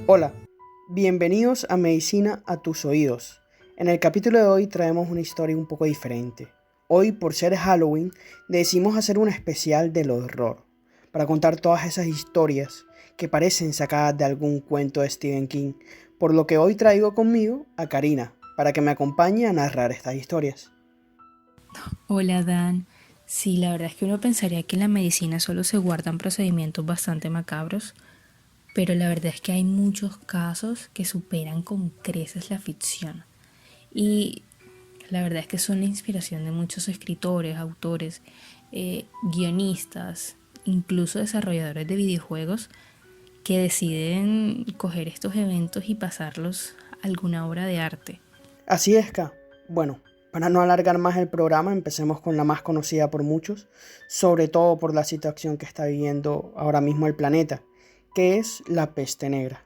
Hola, bienvenidos a Medicina a tus oídos. En el capítulo de hoy traemos una historia un poco diferente. Hoy, por ser Halloween, decidimos hacer un especial del horror, para contar todas esas historias que parecen sacadas de algún cuento de Stephen King, por lo que hoy traigo conmigo a Karina, para que me acompañe a narrar estas historias. Hola Dan, sí, la verdad es que uno pensaría que en la medicina solo se guardan procedimientos bastante macabros, pero la verdad es que hay muchos casos que superan con creces la ficción. Y la verdad es que son la inspiración de muchos escritores, autores, guionistas, incluso desarrolladores de videojuegos que deciden coger estos eventos y pasarlos a alguna obra de arte. Así es, Ka. Bueno, para no alargar más el programa, empecemos con la más conocida por muchos, sobre todo por la situación que está viviendo ahora mismo el planeta, que es la peste negra.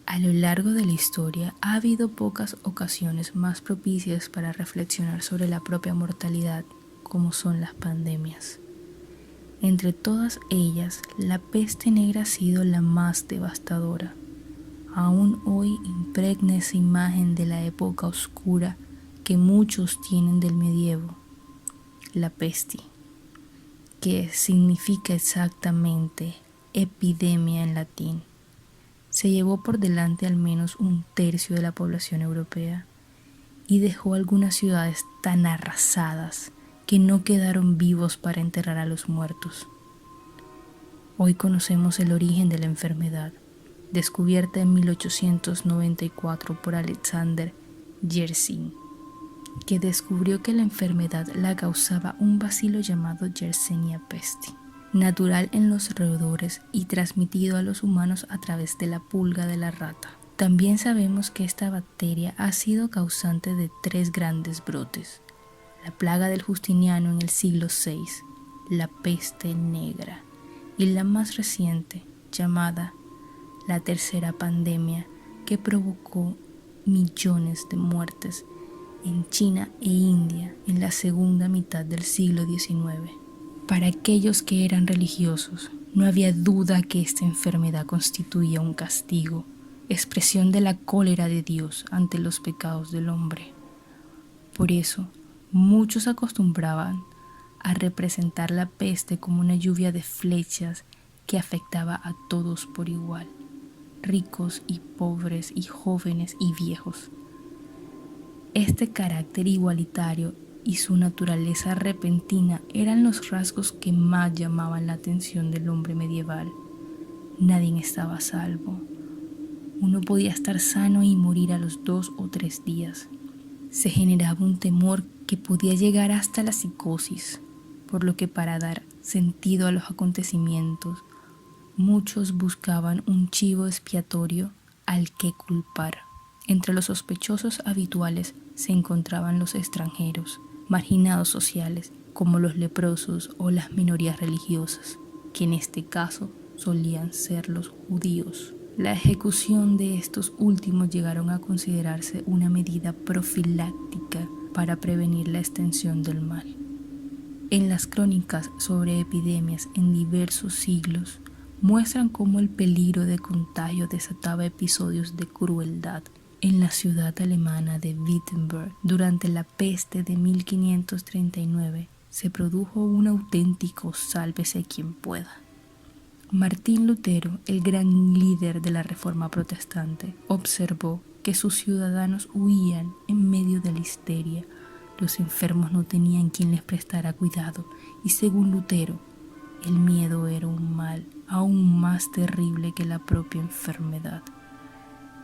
A lo largo de la historia ha habido pocas ocasiones más propicias para reflexionar sobre la propia mortalidad, como son las pandemias. Entre todas ellas, la peste negra ha sido la más devastadora. Aún hoy impregna esa imagen de la época oscura que muchos tienen del medievo, la peste, que significa exactamente epidemia en latín. Se llevó por delante al menos un tercio de la población europea y dejó algunas ciudades tan arrasadas que no quedaron vivos para enterrar a los muertos. Hoy conocemos el origen de la enfermedad, descubierta en 1894 por Alexander Yersin, que descubrió que la enfermedad la causaba un bacilo llamado Yersinia pestis, natural en los roedores y transmitido a los humanos a través de la pulga de la rata. También sabemos que esta bacteria ha sido causante de 3 grandes brotes: la plaga del Justiniano en el siglo VI, la peste negra y la más reciente, llamada la tercera pandemia, que provocó millones de muertes en China e India en la segunda mitad del siglo XIX. Para aquellos que eran religiosos, no había duda que esta enfermedad constituía un castigo, expresión de la cólera de Dios ante los pecados del hombre. Por eso, muchos acostumbraban a representar la peste como una lluvia de flechas que afectaba a todos por igual, ricos y pobres y jóvenes y viejos. Este carácter igualitario y su naturaleza repentina eran los rasgos que más llamaban la atención del hombre medieval. Nadie estaba a salvo. Uno podía estar sano y morir a los 2 o 3 días. Se generaba un temor que podía llegar hasta la psicosis, por lo que para dar sentido a los acontecimientos, muchos buscaban un chivo expiatorio al que culpar. Entre los sospechosos habituales se encontraban los extranjeros, marginados sociales, como los leprosos o las minorías religiosas, que en este caso solían ser los judíos. La ejecución de estos últimos llegaron a considerarse una medida profiláctica para prevenir la extensión del mal. En las crónicas sobre epidemias en diversos siglos muestran cómo el peligro de contagio desataba episodios de crueldad. En la ciudad alemana de Wittenberg, durante la peste de 1539, se produjo un auténtico sálvese quien pueda. Martín Lutero, el gran líder de la Reforma protestante, observó que sus ciudadanos huían en medio de la histeria. Los enfermos no tenían quien les prestara cuidado y, según Lutero, el miedo era un mal aún más terrible que la propia enfermedad.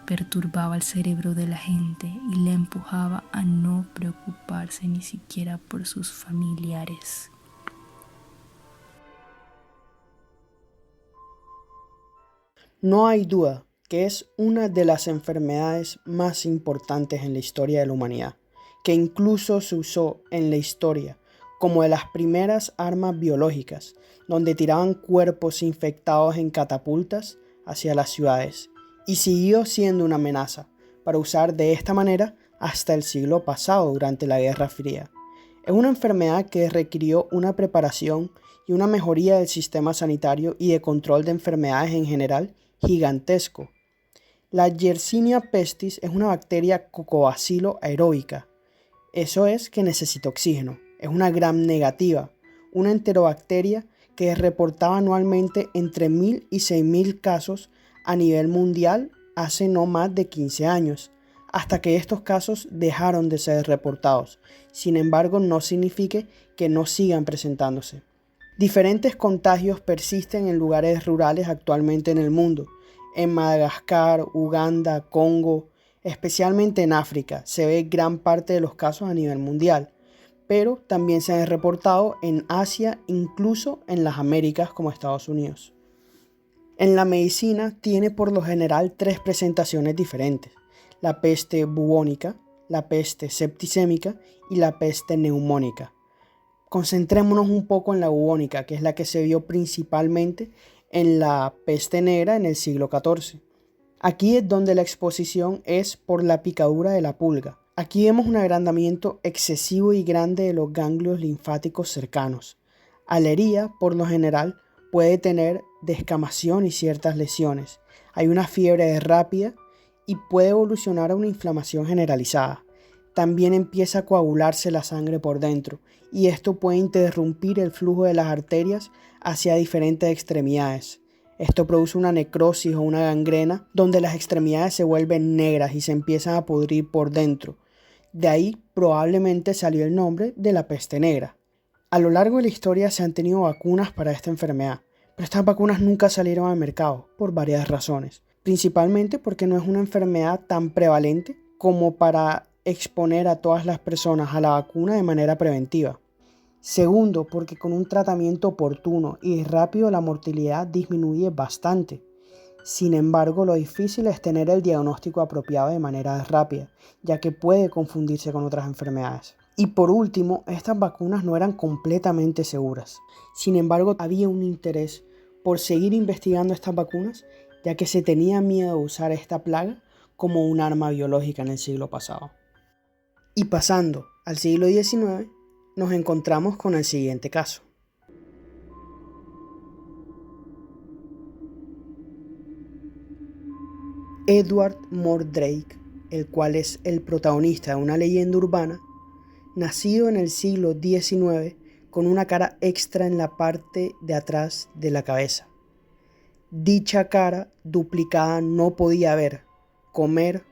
Perturbaba el cerebro de la gente y le empujaba a no preocuparse ni siquiera por sus familiares. No hay duda que es una de las enfermedades más importantes en la historia de la humanidad, que incluso se usó en la historia como de las primeras armas biológicas, donde tiraban cuerpos infectados en catapultas hacia las ciudades y siguió siendo una amenaza para usar de esta manera hasta el siglo pasado durante la Guerra Fría. Es una enfermedad que requirió una preparación y una mejoría del sistema sanitario y de control de enfermedades en general gigantesco. La Yersinia pestis es una bacteria cocobacilo aeróbica. Eso es que necesita oxígeno. Es una gram negativa, una enterobacteria que reportaba anualmente entre 1.000 y 6.000 casos a nivel mundial hace no más de 15 años, hasta que estos casos dejaron de ser reportados. Sin embargo, no significa que no sigan presentándose. Diferentes contagios persisten en lugares rurales actualmente en el mundo. En Madagascar, Uganda, Congo, especialmente en África, se ve gran parte de los casos a nivel mundial, pero también se han reportado en Asia, incluso en las Américas como Estados Unidos. En la medicina tiene por lo general 3 presentaciones diferentes: la peste bubónica, la peste septicémica y la peste neumónica. Concentrémonos un poco en la bubónica, que es la que se vio principalmente en la peste negra en el siglo XIV. Aquí es donde la exposición es por la picadura de la pulga. Aquí vemos un agrandamiento excesivo y grande de los ganglios linfáticos cercanos. La herida, por lo general, puede tener descamación y ciertas lesiones. Hay una fiebre rápida y puede evolucionar a una inflamación generalizada. También empieza a coagularse la sangre por dentro y esto puede interrumpir el flujo de las arterias hacia diferentes extremidades. Esto produce una necrosis o una gangrena donde las extremidades se vuelven negras y se empiezan a pudrir por dentro. De ahí probablemente salió el nombre de la peste negra. A lo largo de la historia se han tenido vacunas para esta enfermedad, pero estas vacunas nunca salieron al mercado por varias razones. Principalmente porque no es una enfermedad tan prevalente como para exponer a todas las personas a la vacuna de manera preventiva. Segundo, porque con un tratamiento oportuno y rápido la mortalidad disminuye bastante. Sin embargo, lo difícil es tener el diagnóstico apropiado de manera rápida, ya que puede confundirse con otras enfermedades. Y por último, estas vacunas no eran completamente seguras. Sin embargo, había un interés por seguir investigando estas vacunas, ya que se tenía miedo de usar esta plaga como un arma biológica en el siglo pasado. Y pasando al siglo XIX, nos encontramos con el siguiente caso. Edward Mordrake, el cual es el protagonista de una leyenda urbana, nacido en el siglo XIX con una cara extra en la parte de atrás de la cabeza. Dicha cara duplicada no podía ver, comer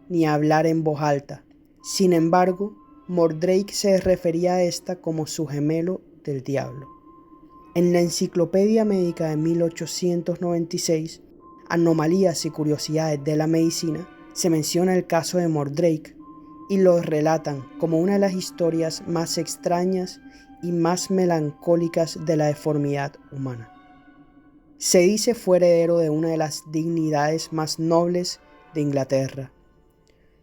ni hablar en voz alta. Sin embargo, Mordrake se refería a esta como su gemelo del diablo. En la Enciclopedia Médica de 1896, Anomalías y curiosidades de la medicina, se menciona el caso de Mordrake y lo relatan como una de las historias más extrañas y más melancólicas de la deformidad humana. Se dice fue heredero de una de las dignidades más nobles de Inglaterra.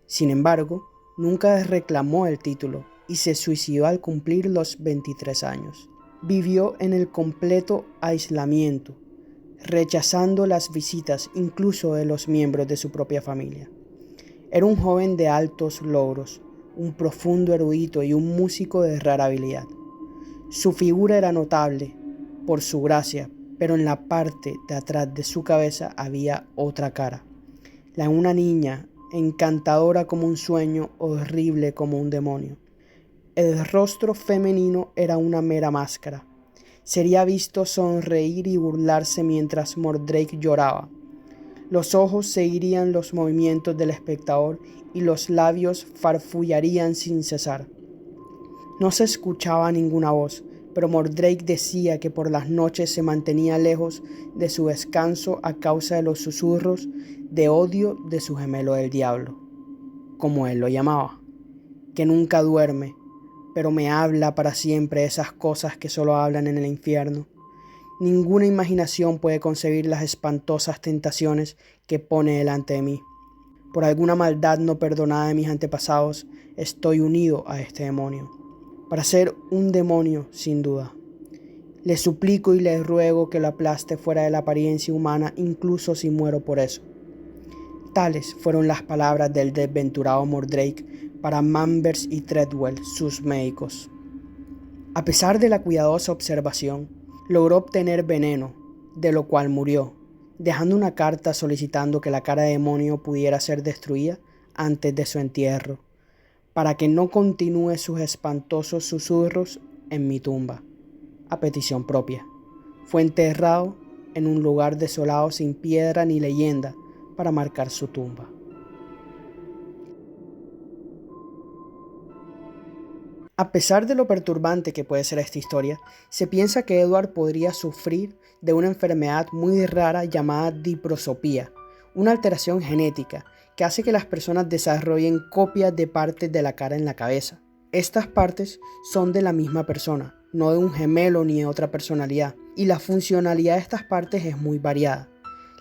Sin embargo, nunca reclamó el título y se suicidó al cumplir los 23 años. Vivió en el completo aislamiento, rechazando las visitas incluso de los miembros de su propia familia. Era un joven de altos logros, un profundo erudito y un músico de rara habilidad. Su figura era notable por su gracia, pero en la parte de atrás de su cabeza había otra cara, la de una niña, encantadora como un sueño, horrible como un demonio. El rostro femenino era una mera máscara. Sería visto sonreír y burlarse mientras Mordrake lloraba. Los ojos seguirían los movimientos del espectador y los labios farfullarían sin cesar. No se escuchaba ninguna voz, pero Mordrake decía que por las noches se mantenía lejos de su descanso a causa de los susurros de odio de su gemelo del diablo, como él lo llamaba, que nunca duerme, pero me habla para siempre esas cosas que solo hablan en el infierno. Ninguna imaginación puede concebir las espantosas tentaciones que pone delante de mí. Por alguna maldad no perdonada de mis antepasados, estoy unido a este demonio. Para ser un demonio, sin duda. Le suplico y le ruego que lo aplaste fuera de la apariencia humana, incluso si muero por eso. Tales fueron las palabras del desventurado Mordrake para Manvers y Treadwell, sus médicos. A pesar de la cuidadosa observación, logró obtener veneno, de lo cual murió, dejando una carta solicitando que la cara de demonio pudiera ser destruida antes de su entierro, para que no continúe sus espantosos susurros en mi tumba, a petición propia. Fue enterrado en un lugar desolado sin piedra ni leyenda para marcar su tumba. A pesar de lo perturbante que puede ser esta historia, se piensa que Edward podría sufrir de una enfermedad muy rara llamada diprosopía, una alteración genética que hace que las personas desarrollen copias de partes de la cara en la cabeza. Estas partes son de la misma persona, no de un gemelo ni de otra personalidad, y la funcionalidad de estas partes es muy variada.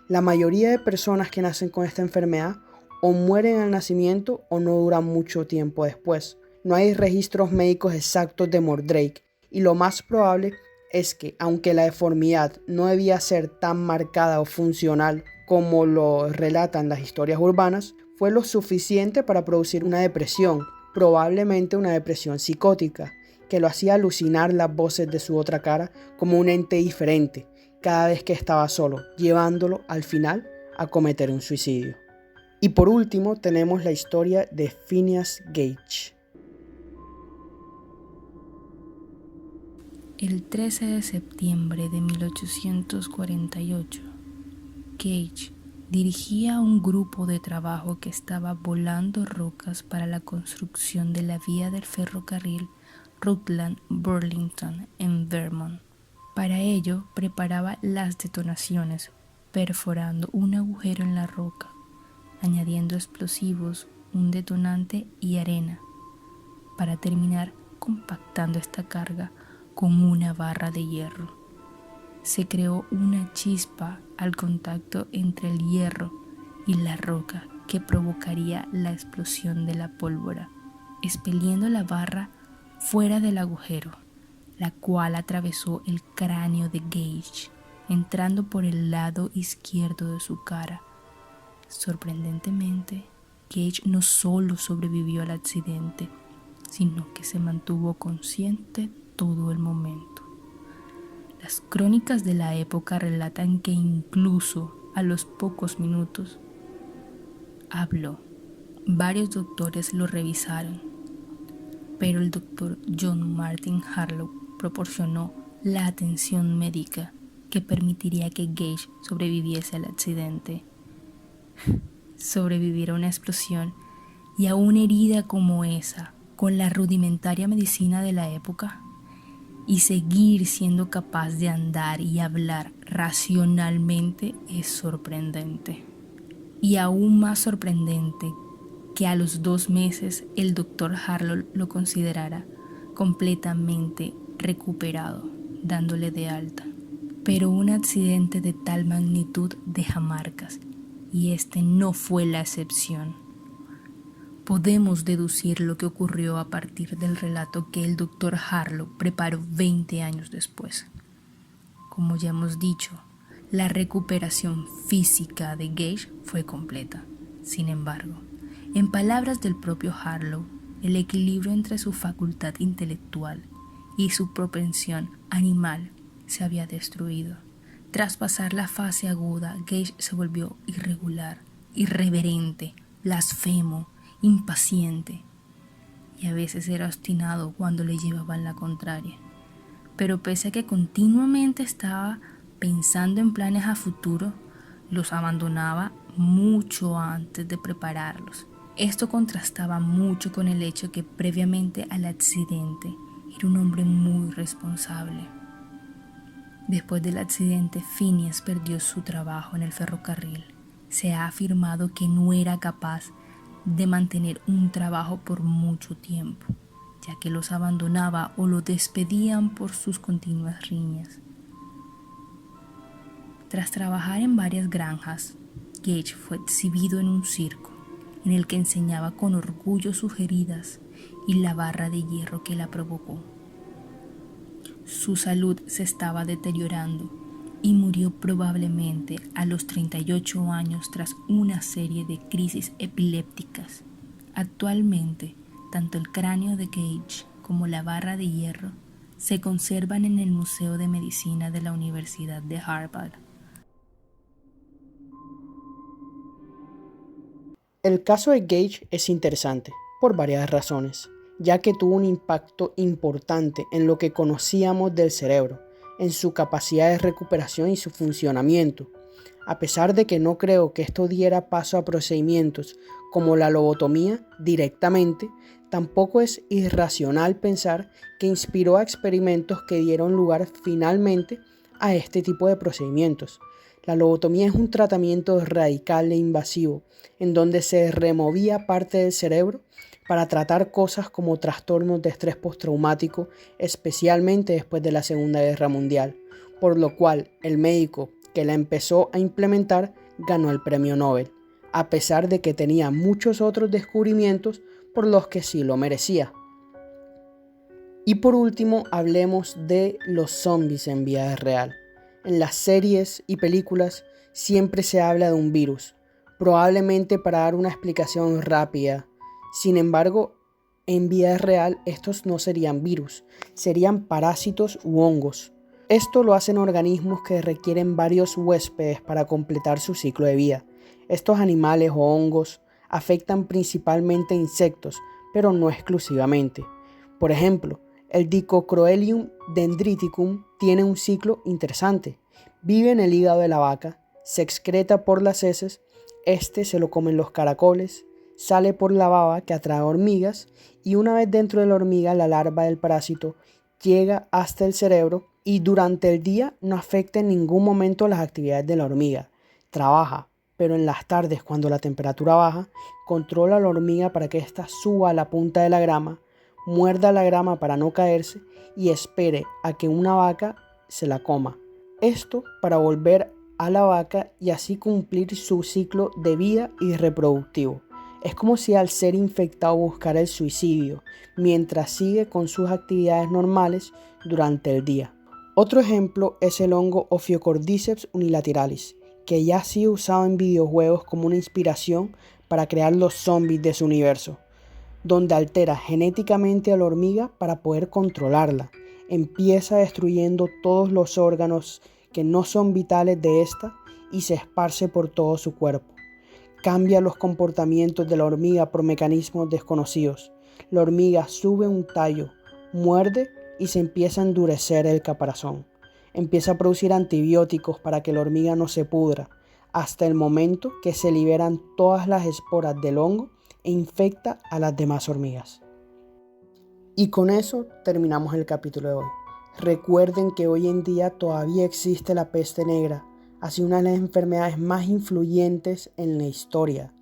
La mayoría de personas que nacen con esta enfermedad o mueren al nacimiento o no duran mucho tiempo después. No hay registros médicos exactos de Mordrake y lo más probable es que, aunque la deformidad no debía ser tan marcada o funcional como lo relatan las historias urbanas, fue lo suficiente para producir una depresión, probablemente una depresión psicótica, que lo hacía alucinar las voces de su otra cara como un ente diferente cada vez que estaba solo, llevándolo al final a cometer un suicidio. Y por último tenemos la historia de Phineas Gage. El 13 de septiembre de 1848, Gage dirigía un grupo de trabajo que estaba volando rocas para la construcción de la vía del ferrocarril Rutland-Burlington en Vermont. Para ello, preparaba las detonaciones, perforando un agujero en la roca, añadiendo explosivos, un detonante y arena, para terminar compactando esta carga con una barra de hierro. Se creó una chispa al contacto entre el hierro y la roca que provocaría la explosión de la pólvora, expeliendo la barra fuera del agujero, la cual atravesó el cráneo de Gage, entrando por el lado izquierdo de su cara. Sorprendentemente, Gage no solo sobrevivió al accidente, sino que se mantuvo consciente todo el momento. Las crónicas de la época relatan que incluso a los pocos minutos habló. Varios doctores lo revisaron, pero el doctor John Martin Harlow proporcionó la atención médica que permitiría que Gage sobreviviese al accidente. Sobrevivir a una explosión y a una herida como esa, con la rudimentaria medicina de la época, y seguir siendo capaz de andar y hablar racionalmente es sorprendente. Y aún más sorprendente que a los 2 meses el doctor Harlow lo considerara completamente recuperado, dándole de alta. Pero un accidente de tal magnitud deja marcas, y este no fue la excepción. Podemos deducir lo que ocurrió a partir del relato que el doctor Harlow preparó 20 años después. Como ya hemos dicho, la recuperación física de Gage fue completa. Sin embargo, en palabras del propio Harlow, el equilibrio entre su facultad intelectual y su propensión animal se había destruido. Tras pasar la fase aguda, Gage se volvió irregular, irreverente, blasfemo, impaciente, y a veces era obstinado cuando le llevaban la contraria. Pero pese a que continuamente estaba pensando en planes a futuro, los abandonaba mucho antes de prepararlos. Esto contrastaba mucho con el hecho que previamente al accidente era un hombre muy responsable. Después del accidente, Phineas perdió su trabajo en el ferrocarril. Se ha afirmado que no era capaz de mantener un trabajo por mucho tiempo, ya que los abandonaba o lo despedían por sus continuas riñas. Tras trabajar en varias granjas, Gage fue exhibido en un circo, en el que enseñaba con orgullo sus heridas y la barra de hierro que la provocó. Su salud se estaba deteriorando y murió probablemente a los 38 años tras una serie de crisis epilépticas. Actualmente, tanto el cráneo de Gage como la barra de hierro se conservan en el Museo de Medicina de la Universidad de Harvard. El caso de Gage es interesante por varias razones, ya que tuvo un impacto importante en lo que conocíamos del cerebro, en su capacidad de recuperación y su funcionamiento. A pesar de que no creo que esto diera paso a procedimientos como la lobotomía directamente, tampoco es irracional pensar que inspiró a experimentos que dieron lugar finalmente a este tipo de procedimientos. La lobotomía es un tratamiento radical e invasivo en donde se removía parte del cerebro para tratar cosas como trastornos de estrés postraumático, especialmente después de la Segunda Guerra Mundial, por lo cual el médico que la empezó a implementar ganó el premio Nobel, a pesar de que tenía muchos otros descubrimientos por los que sí lo merecía. Y por último, hablemos de los zombies en vida real. En las series y películas siempre se habla de un virus, probablemente para dar una explicación rápida. Sin embargo, en vida real estos no serían virus, serían parásitos u hongos. Esto lo hacen organismos que requieren varios huéspedes para completar su ciclo de vida. Estos animales o hongos afectan principalmente a insectos, pero no exclusivamente. Por ejemplo, el Dicochroelium dendriticum tiene un ciclo interesante. Vive en el hígado de la vaca, se excreta por las heces, se lo comen los caracoles, sale por la baba que atrae hormigas y una vez dentro de la hormiga la larva del parásito llega hasta el cerebro y durante el día no afecta en ningún momento las actividades de la hormiga. Trabaja, pero en las tardes cuando la temperatura baja, controla a la hormiga para que ésta suba a la punta de la grama, muerda la grama para no caerse y espere a que una vaca se la coma. Esto para volver a la vaca y así cumplir su ciclo de vida y reproductivo. Es como si al ser infectado buscara el suicidio mientras sigue con sus actividades normales durante el día. Otro ejemplo es el hongo Ophiocordyceps unilateralis, que ya ha sido usado en videojuegos como una inspiración para crear los zombies de su universo, donde altera genéticamente a la hormiga para poder controlarla. Empieza destruyendo todos los órganos que no son vitales de esta y se esparce por todo su cuerpo. Cambia los comportamientos de la hormiga por mecanismos desconocidos. La hormiga sube un tallo, muerde y se empieza a endurecer el caparazón. Empieza a producir antibióticos para que la hormiga no se pudra, hasta el momento que se liberan todas las esporas del hongo e infecta a las demás hormigas. Y con eso terminamos el capítulo de hoy. Recuerden que hoy en día todavía existe la peste negra, así una de las enfermedades más influyentes en la historia.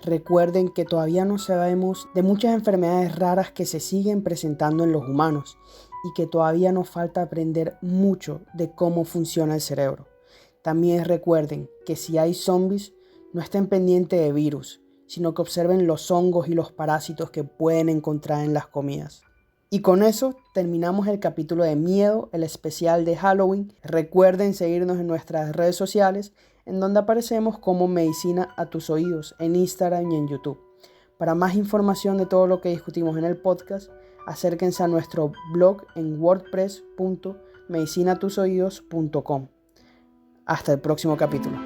Recuerden que todavía no sabemos de muchas enfermedades raras que se siguen presentando en los humanos y que todavía nos falta aprender mucho de cómo funciona el cerebro. También recuerden que si hay zombies, no estén pendientes de virus, sino que observen los hongos y los parásitos que pueden encontrar en las comidas. Y con eso terminamos el capítulo de miedo, el especial de Halloween. Recuerden seguirnos en nuestras redes sociales, en donde aparecemos como Medicina a tus oídos, en Instagram y en YouTube. Para más información de todo lo que discutimos en el podcast, acérquense a nuestro blog en wordpress.medicinatusoidos.com. Hasta el próximo capítulo.